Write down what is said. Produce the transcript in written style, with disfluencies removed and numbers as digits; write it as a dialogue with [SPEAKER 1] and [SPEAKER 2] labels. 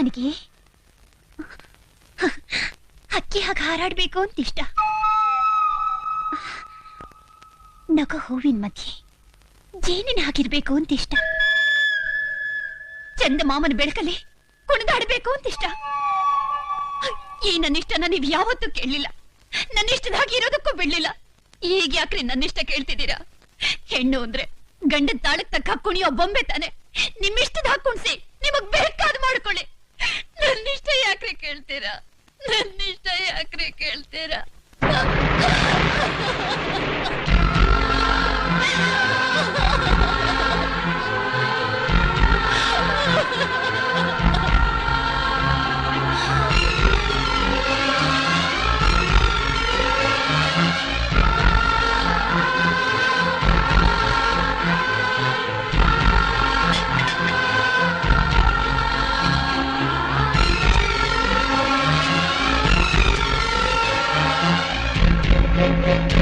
[SPEAKER 1] ನನಗೆ ಹಕ್ಕಿ ಹಾಗೆ ಹಾರಾಡ್ಬೇಕು ಅಂತ ಇಷ್ಟ. ನಗೋ ಹೂವಿನ ಮಧ್ಯೆ ಜೇನಿನ ಹಾಗಿರ್ಬೇಕು ಅಂತ ಇಷ್ಟ. ಚಂದ ಮಾಮನ ಬೆಳಕಲ್ಲಿ ಕುಣಿದಾಡಬೇಕು ಅಂತ ಇಷ್ಟ. ಈ ನನ್ನಿಷ್ಟನ ನೀವ್ ಯಾವತ್ತೂ ಕೇಳಲಿಲ್ಲ. ನನ್ನಿಷ್ಟದ ಹಾಗೆ ಇರೋದಕ್ಕೂ ಬಿಡ್ಲಿಲ್ಲ. ಈಗ ಯಾಕ್ರಿ ನನ್ನಿಷ್ಟ ಕೇಳ್ತಿದ್ದೀರಾ? ಹೆಣ್ಣು ಅಂದ್ರೆ ಗಂಡದ ತಾಳಕ್ ತಕ್ಕ ಕುಣಿಯೋ ಬೊಂಬೆ ತಾನೆ. ನಿಮ್ಮಿಷ್ಟದ ಹಾಕುಣ್ಸಿ ನಿಮಗ್ ಬೇಕಾದ್ ಮಾಡ್ಕೊಳ್ಳಿ. ನನ್ನಿಷ್ಟ ಯಾಕ್ರಿ ಕೇಳ್ತೀರಾ? ನನ್ನಿಷ್ಟ ಯಾಕ್ರಿ ಕೇಳ್ತೀರಾ?
[SPEAKER 2] Thank you.